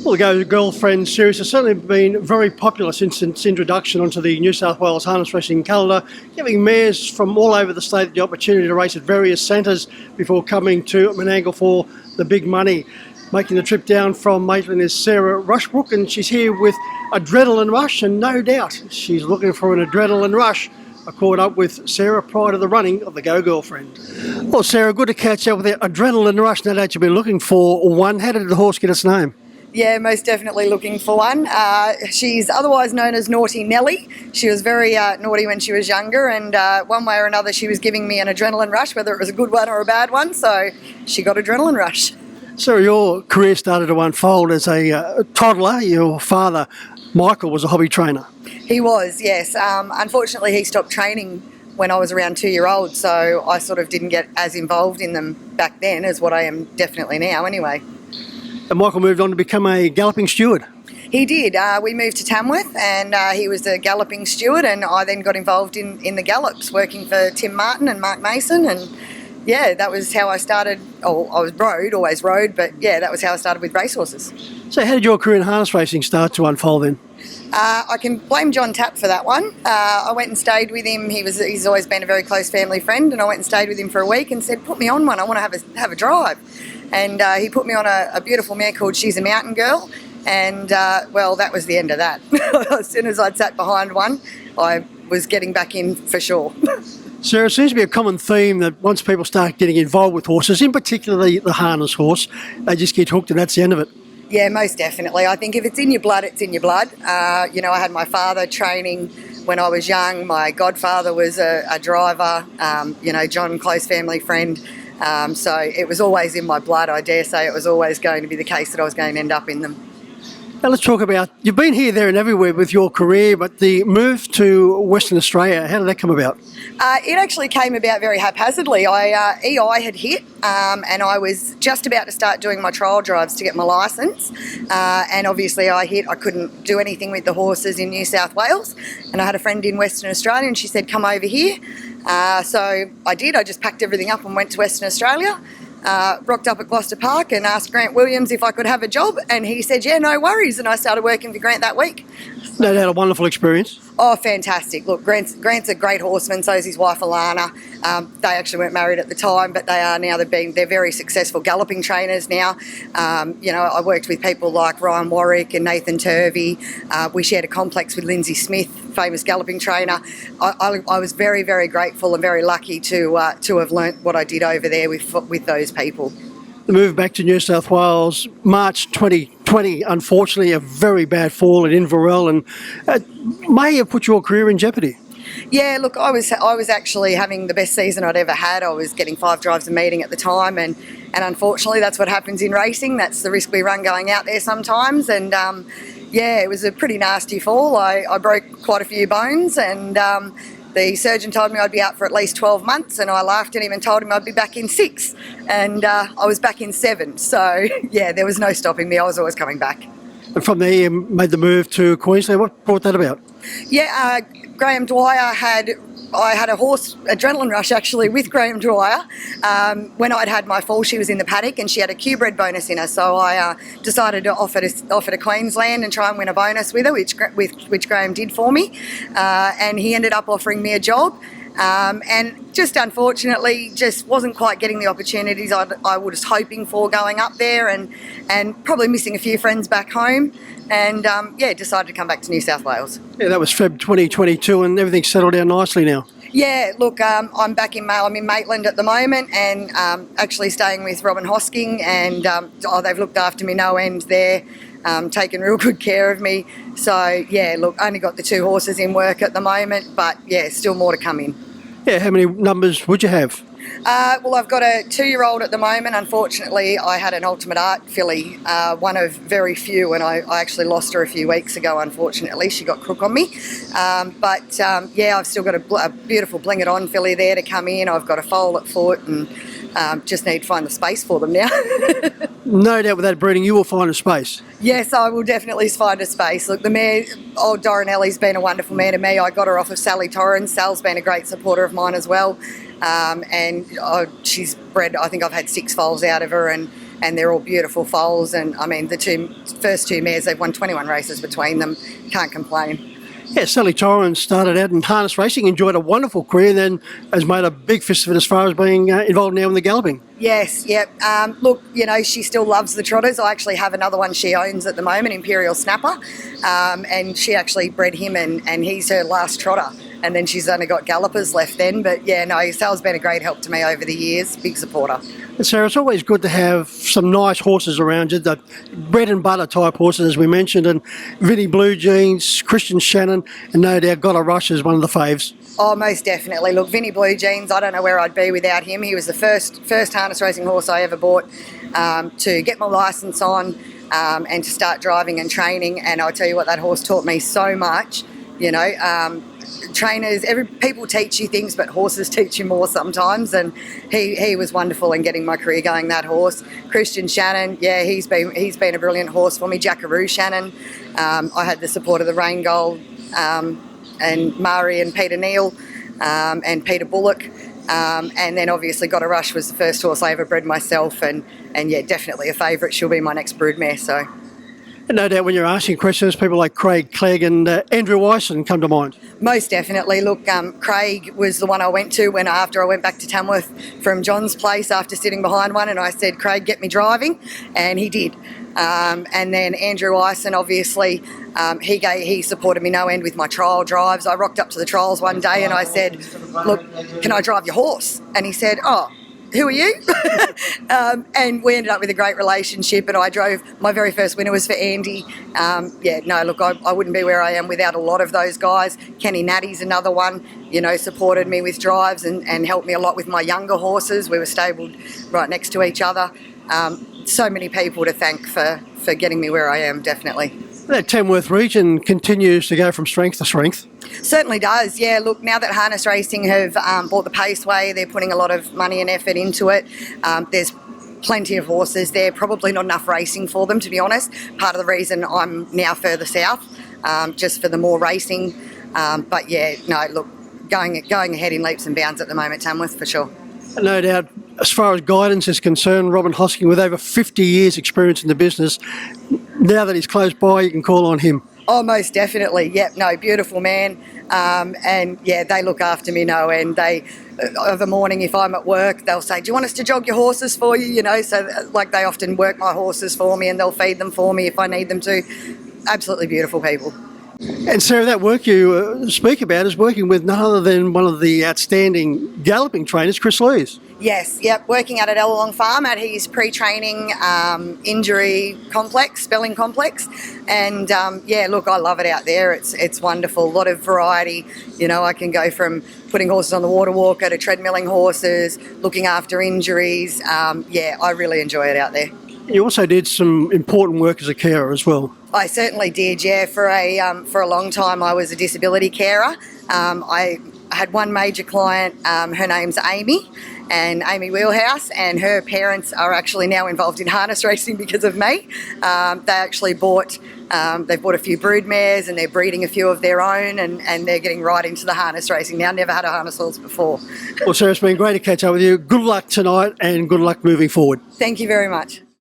Well, the Go Girlfriend series has certainly been very popular since its introduction onto the New South Wales harness racing calendar, giving mares from all over the state the opportunity to race at various centres before coming to Menangle for the big money. Making the trip down from Maitland is Sarah Rushbrook, and she's here with Adrenaline Rush, and no doubt she's looking for an Adrenaline Rush. I caught up with Sarah prior to the running of the Go Girlfriend. Well, Sarah, good to catch up with the Adrenaline Rush. No doubt you've been looking for one. How did the horse get its name? Yeah, most definitely looking for one. She's otherwise known as Naughty Nellie. She was very naughty when she was younger, and one way or another she was giving me an adrenaline rush, whether it was a good one or a bad one, so she got adrenaline rush. Sarah, your career started to unfold as a toddler. Your father, Michael, was a hobby trainer. He was, yes. Unfortunately, he stopped training when I was around 2-year-old, so I sort of didn't get as involved in them back then as what I am definitely now anyway. And Michael moved on to become a galloping steward. He did. We moved to Tamworth, and he was the galloping steward, and I then got involved in the gallops, working for Tim Martin and Mark Mason, and yeah, that was how I started. Oh, I was always rode, but yeah, that was how I started with racehorses. So how did your career in harness racing start to unfold then? I can blame John Tapp for that one. I went and stayed with him. He's always been a very close family friend, and I went and stayed with him for a week and said, put me on one, I want to have a drive. And he put me on a beautiful mare called She's a Mountain Girl, and well, that was the end of that. As soon as I'd sat behind one, I was getting back in for sure. Sarah, it seems to be a common theme that once people start getting involved with horses, in particular the harness horse, they just get hooked and that's the end of it. Yeah, most definitely. I think if it's in your blood, it's in your blood. I had my father training when I was young. My godfather was a driver, John, close family friend. So it was always in my blood. I dare say it was always going to be the case that I was going to end up in them. Now let's talk about, you've been here, there and everywhere with your career, but the move to Western Australia, how did that come about? It actually came about very haphazardly. EI had hit and I was just about to start doing my trial drives to get my licence, and obviously I couldn't do anything with the horses in New South Wales, and I had a friend in Western Australia and she said, come over here. So I did. I just packed everything up and went to Western Australia. Rocked up at Gloucester Park and asked Grant Williams if I could have a job, and he said, yeah, no worries, and I started working for Grant that week. No doubt a wonderful experience. Oh, fantastic. Look, Grant's a great horseman, so is his wife Alana. They actually weren't married at the time, but they are now. They're very successful galloping trainers now. I worked with people like Ryan Warwick and Nathan Turvey. We shared a complex with Lindsay Smith, famous galloping trainer. I was very, very grateful and very lucky to have learnt what I did over there with those people. The move back to New South Wales, March 2020, unfortunately a very bad fall at Inverell, and may have put your career in jeopardy. Yeah, look, I was actually having the best season I'd ever had. I was getting 5 drives a meeting at the time, and unfortunately that's what happens in racing. That's the risk we run going out there sometimes, and yeah, it was a pretty nasty fall. I broke quite a few bones, and the surgeon told me I'd be out for at least 12 months, and I laughed at him and told him I'd be back in 6, and I was back in 7. So yeah, there was no stopping me. I was always coming back. And from there you made the move to Queensland. What brought that about? Yeah, Graham Dwyer I had a horse adrenaline rush actually with Graham Dwyer. When I'd had my fall, she was in the paddock and she had a Q-bred bonus in her, so I decided to offer to Queensland and try and win a bonus with her, which Graham did for me, and he ended up offering me a job. And just unfortunately just wasn't quite getting the opportunities I was hoping for going up there, and probably missing a few friends back home, and decided to come back to New South Wales. Yeah, that was Feb 2022 and everything's settled down nicely now. Yeah, look, I'm back I'm in Maitland at the moment, and actually staying with Robin Hosking, and they've looked after me no end there, taken real good care of me. So yeah, look, only got the 2 horses in work at the moment, but yeah, still more to come in. Yeah, how many numbers would you have? Well, I've got a 2-year-old at the moment. Unfortunately, I had an Ultimate Art filly, one of very few, and I actually lost her a few weeks ago, unfortunately. She got crook on me. I've still got a beautiful Bling It On filly there to come in. I've got a foal at foot, and just need to find the space for them now. No doubt with that breeding, you will find a space. Yes, I will definitely find a space. Look, the mare, old Dorinelli's been a wonderful mare to me. I got her off of Sally Torrens. Sal's been a great supporter of mine as well. She's bred, I think I've had 6 foals out of her, and and they're all beautiful foals. And I mean, the first two mares, they've won 21 races between them. Can't complain. Yeah, Sally Torrens started out in harness racing, enjoyed a wonderful career, and then has made a big fist of it as far as being involved now in the galloping. Yes, yep. Look, she still loves the trotters. I actually have another one she owns at the moment, Imperial Snapper, and she actually bred him, and he's her last trotter. And then she's only got gallopers left then. But yeah, no, Sal's been a great help to me over the years. Big supporter. And Sarah, it's always good to have some nice horses around you, the bread and butter type horses, as we mentioned, and Vinnie Blue Jeans, Christian Shannon, and no doubt Got a Rush is one of the faves. Oh, most definitely. Look, Vinnie Blue Jeans, I don't know where I'd be without him. He was the first harness racing horse I ever bought to get my licence on and to start driving and training. And I'll tell you what, that horse taught me so much, trainers, people teach you things, but horses teach you more sometimes, and he was wonderful in getting my career going, that horse. Christian Shannon, yeah, he's been a brilliant horse for me. Jackaroo Shannon, I had the support of the Rain Gold and Mari and Peter Neal and Peter Bullock, and then obviously Got a Rush was the first horse I ever bred myself, and yeah, definitely a favourite. She'll be my next broodmare, so. And no doubt when you're asking questions, people like Craig Clegg and Andrew Wyson come to mind. Most definitely. Look, Craig was the one I went to after I went back to Tamworth from John's place after sitting behind one, and I said, Craig, get me driving, and he did. And then Andrew Wyson, obviously, he supported me no end with my trial drives. I rocked up to the trials one day and I said, look, can I drive your horse? And he said, oh, who are you? And we ended up with a great relationship, and I drove, my very first winner was for Andy. I wouldn't be where I am without a lot of those guys. Kenny Natty's another one, supported me with drives and helped me a lot with my younger horses. We were stabled right next to each other. So many people to thank for getting me where I am, definitely. That Tamworth region continues to go from strength to strength. Certainly does, yeah. Look, now that harness racing have bought the Paceway, they're putting a lot of money and effort into it. There's plenty of horses there, probably not enough racing for them, to be honest. Part of the reason I'm now further south, just for the more racing. But yeah, no, look, going ahead in leaps and bounds at the moment, Tamworth, for sure. No doubt, as far as guidance is concerned, Robin Hosking, with over 50 years experience in the business, now that he's close by, you can call on him. Oh, most definitely. Yep, no, beautiful man. And yeah, they look after me, and they, of a morning if I'm at work, they'll say, do you want us to jog your horses for you? So like they often work my horses for me and they'll feed them for me if I need them to. Absolutely beautiful people. And Sarah, that work you speak about is working with none other than one of the outstanding galloping trainers, Chris Lees. Yes, yep, working at Ellalong Farm at his pre-training injury complex, spelling complex. And look, I love it out there. It's wonderful, a lot of variety. I can go from putting horses on the water walker to treadmilling horses, looking after injuries. I really enjoy it out there. You also did some important work as a carer as well. I certainly did, yeah. For a long time I was a disability carer. I had one major client, her name's Amy Wheelhouse, and her parents are actually now involved in harness racing because of me. They actually they've bought a few brood mares and they're breeding a few of their own, and they're getting right into the harness racing now. Never had a harness horse before. Well, Sarah, it's been great to catch up with you. Good luck tonight and good luck moving forward. Thank you very much.